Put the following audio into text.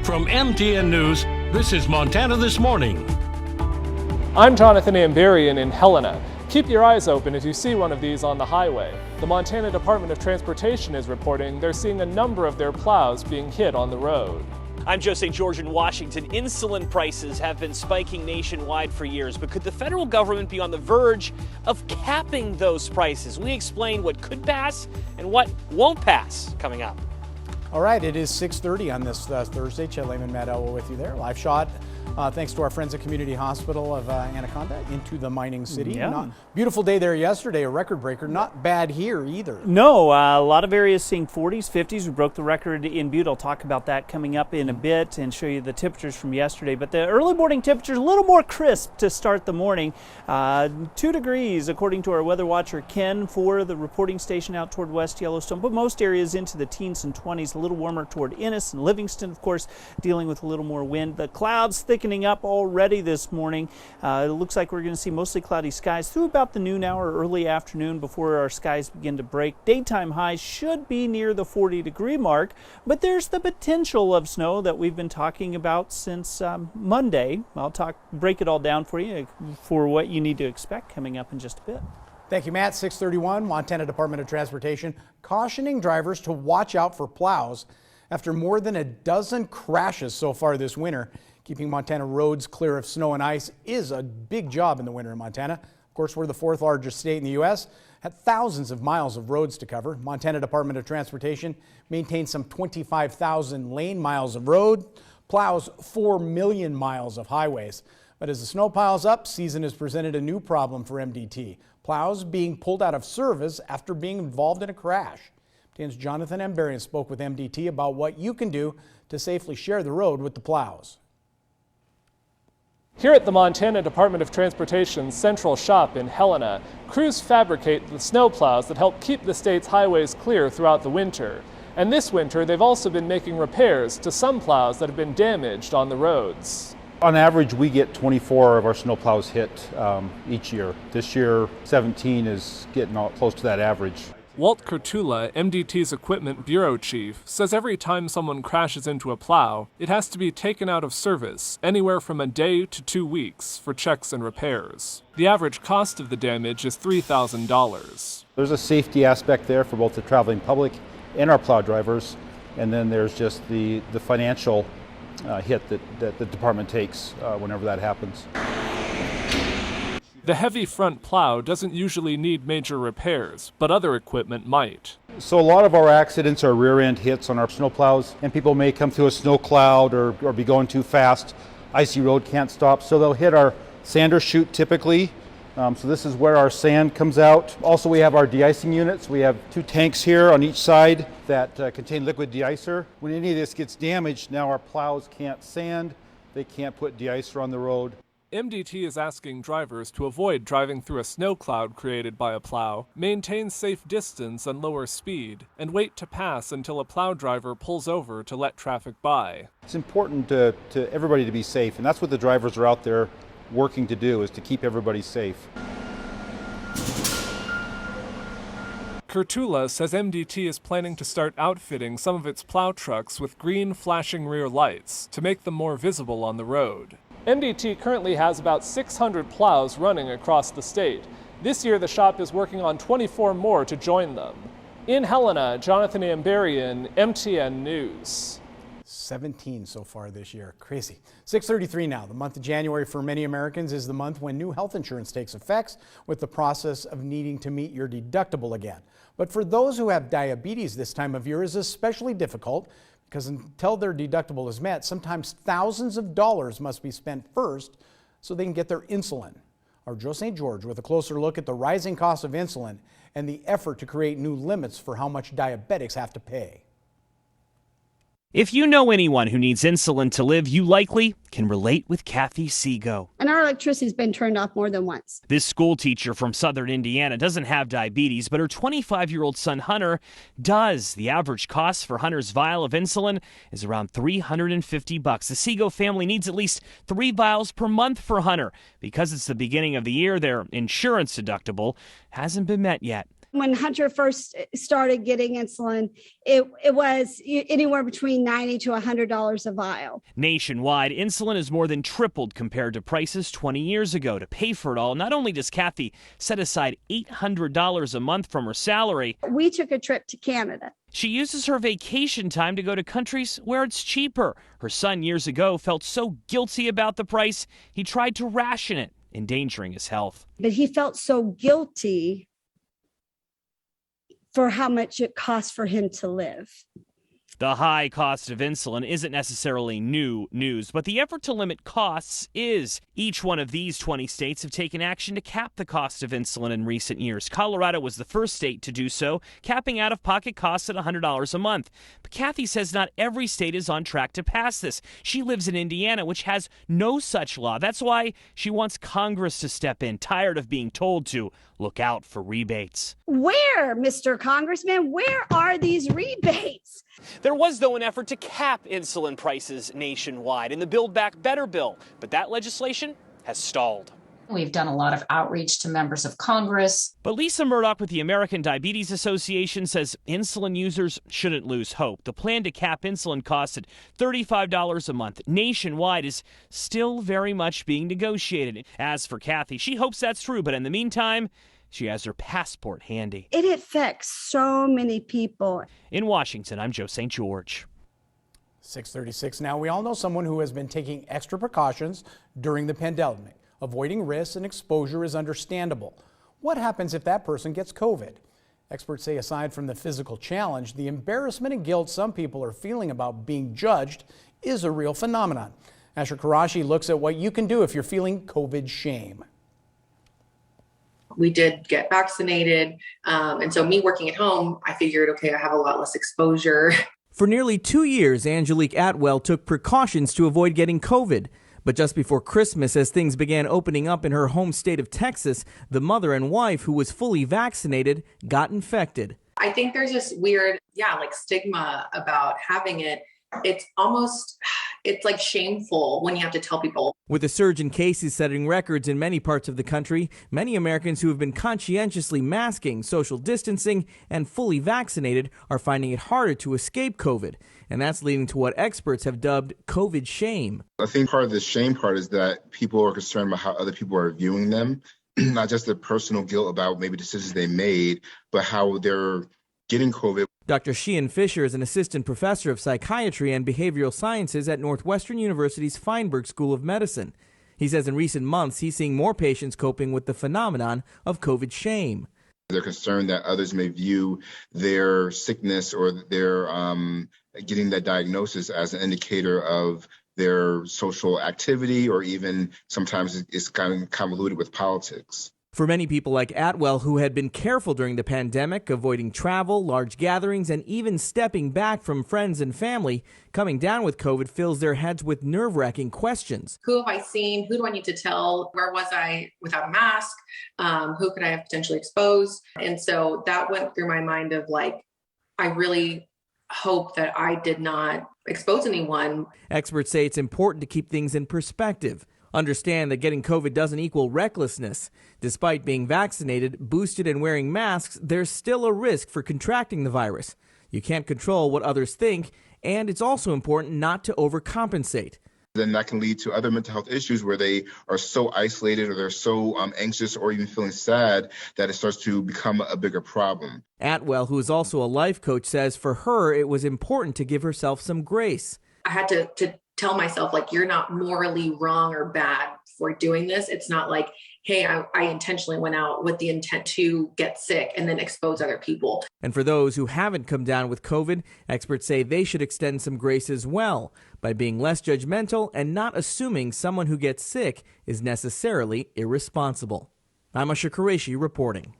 From MTN News, this is Montana This Morning. I'm Jonathan Amberian in Helena. Keep your eyes open if you see one of these on the highway. The Montana Department of Transportation is reporting they're seeing a number of their plows being hit on the road. I'm Joe St. George in Washington. Insulin prices have been spiking nationwide for years, but could the federal government be on the verge of capping those prices? We explain what could pass and what won't pass coming up. All right, it is 6:30 on this Thursday. Chet Lehman, Matt Elwell with you there. Live shot, thanks to our friends at Community Hospital of Anaconda into the mining city. Yeah. Beautiful day there yesterday, a record breaker. Not bad here either. No, a lot of areas seeing 40s, 50s. We broke the record in Butte. I'll talk about that coming up in a bit and show you the temperatures from yesterday. But the early morning temperatures a little more crisp to start the morning. 2 degrees according to our weather watcher Ken for the reporting station out toward West Yellowstone. But most areas into the teens and 20s, a little warmer toward Ennis and Livingston, of course, dealing with a little more wind. The clouds thickening up already this morning. It looks like we're going to see mostly cloudy skies through about the noon hour, early afternoon before our skies begin to break. Daytime highs should be near the 40-degree mark, but there's the potential of snow that we've been talking about since Monday. I'll break it all down for you for what you need to expect coming up in just a bit. Thank you, Matt. 6:31, Montana Department of Transportation cautioning drivers to watch out for plows after more than a dozen crashes so far this winter. Keeping Montana roads clear of snow and ice is a big job in the winter in Montana. Of course, we're the 4th largest state in the U.S., had thousands of miles of roads to cover. Montana Department of Transportation maintains some 25,000 lane miles of road, plows 4 million miles of highways. But as the snow piles up, season has presented a new problem for MDT. Plows being pulled out of service after being involved in a crash. MTN's Jonathan Amberian spoke with MDT about what you can do to safely share the road with the plows. Here at the Montana Department of Transportation's central shop in Helena, crews fabricate the snow plows that help keep the state's highways clear throughout the winter. And this winter, they've also been making repairs to some plows that have been damaged on the roads. On average, we get 24 of our snow plows hit each year. This year, 17 is getting close to that average. Walt Kurtula, MDT's Equipment Bureau Chief, says every time someone crashes into a plow, it has to be taken out of service anywhere from a day to 2 weeks for checks and repairs. The average cost of the damage is $3,000. There's a safety aspect there for both the traveling public and our plow drivers, and then there's just the financial hit that the department takes whenever that happens. The heavy front plow doesn't usually need major repairs, but other equipment might. So a lot of our accidents are rear end hits on our snow plows, and people may come through a snow cloud or be going too fast. Icy road can't stop, so they'll hit our sander chute typically. So this is where our sand comes out. Also, we have our de-icing units. We have 2 tanks here on each side that contain liquid de-icer. When any of this gets damaged, now our plows can't sand, they can't put de-icer on the road. MDT is asking drivers to avoid driving through a snow cloud created by a plow, maintain safe distance and lower speed, and wait to pass until a plow driver pulls over to let traffic by. It's important to everybody to be safe, and that's what the drivers are out there working to do, is to keep everybody safe. Kurtula says MDT is planning to start outfitting some of its plow trucks with green flashing rear lights to make them more visible on the road. MDT currently has about 600 plows running across the state. This year, the shop is working on 24 more to join them. In Helena, Jonathan Amberian, MTN News. 17 so far this year. Crazy. 6:33 now. The month of January for many Americans is the month when new health insurance takes effect, with the process of needing to meet your deductible again. But for those who have diabetes, this time of year is especially difficult, because until their deductible is met, sometimes thousands of dollars must be spent first so they can get their insulin. Our Joe St. George with a closer look at the rising cost of insulin and the effort to create new limits for how much diabetics have to pay. If you know anyone who needs insulin to live, you likely can relate with Kathy Seago. And our electricity's been turned off more than once. This school teacher from southern Indiana doesn't have diabetes, but her 25-year-old son Hunter does. The average cost for Hunter's vial of insulin is around $350. The Seago family needs at least 3 vials per month for Hunter. Because it's the beginning of the year, their insurance deductible hasn't been met yet. When Hunter first started getting insulin, it was anywhere between $90 to $100 a vial. Nationwide, insulin has more than tripled compared to prices 20 years ago. To pay for it all, not only does Kathy set aside $800 a month from her salary, We took a trip to Canada. she uses her vacation time to go to countries where it's cheaper. Her son years ago felt so guilty about the price, he tried to ration it, endangering his health. But he felt so guilty for how much it cost for him to live. The high cost of insulin isn't necessarily new news, but the effort to limit costs is. Each one of these 20 states have taken action to cap the cost of insulin in recent years. Colorado was the first state to do so, capping out-of-pocket costs at $100 a month. But Kathy says not every state is on track to pass this. She lives in Indiana, which has no such law. That's why she wants Congress to step in, tired of being told to look out for rebates. Where, Mr. Congressman, where are these rebates? There was, though, an effort to cap insulin prices nationwide in the Build Back Better bill, but that legislation has stalled. We've done a lot of outreach to members of Congress. But Lisa Murdoch with the American Diabetes Association says insulin users shouldn't lose hope. The plan to cap insulin costs at $35 a month nationwide is still very much being negotiated. As for Kathy, she hopes that's true, but in the meantime, she has her passport handy. It affects so many people. In Washington, I'm Joe St. George. 6:36 now. We all know someone who has been taking extra precautions during the pandemic. Avoiding risks and exposure is understandable. What happens if that person gets COVID? Experts say aside from the physical challenge, the embarrassment and guilt some people are feeling about being judged is a real phenomenon. Asher Karashi looks at what you can do if you're feeling COVID shame. We did get vaccinated. And so me working at home, I figured, okay, I have a lot less exposure. For nearly 2 years, Angelique Atwell took precautions to avoid getting COVID. But just before Christmas, as things began opening up in her home state of Texas, the mother and wife, who was fully vaccinated, got infected. I think there's this weird, stigma about having it. It's like shameful when you have to tell people. With a surge in cases setting records in many parts of the country, many Americans who have been conscientiously masking, social distancing, and fully vaccinated are finding it harder to escape COVID. And that's leading to what experts have dubbed COVID shame. I think part of the shame part is that people are concerned about how other people are viewing them, not just the personal guilt about maybe decisions they made, but how they're getting COVID. Dr. Sheehan Fisher is an assistant professor of psychiatry and behavioral sciences at Northwestern University's Feinberg School of Medicine. He says in recent months he's seeing more patients coping with the phenomenon of COVID shame. They're concerned that others may view their sickness or their getting that diagnosis as an indicator of their social activity, or even sometimes it's kind of convoluted with politics. For many people like Atwell, who had been careful during the pandemic, avoiding travel, large gatherings, and even stepping back from friends and family, coming down with COVID fills their heads with nerve-wracking questions. Who have I seen? Who do I need to tell? Where was I without a mask? Who could I have potentially exposed? And so that went through my mind of I really hope that I did not expose anyone. Experts say it's important to keep things in perspective. Understand that getting COVID doesn't equal recklessness. Despite being vaccinated, boosted, and wearing masks, there's still a risk for contracting the virus. You can't control what others think, and it's also important not to overcompensate. Then that can lead to other mental health issues where they are so isolated or they're so anxious or even feeling sad that it starts to become a bigger problem. Atwell, who is also a life coach, says for her it was important to give herself some grace. I had to tell myself, you're not morally wrong or bad for doing this. It's not like, hey, I intentionally went out with the intent to get sick and then expose other people. And for those who haven't come down with COVID, experts say they should extend some grace as well by being less judgmental and not assuming someone who gets sick is necessarily irresponsible. I'm Asher Qureshi reporting.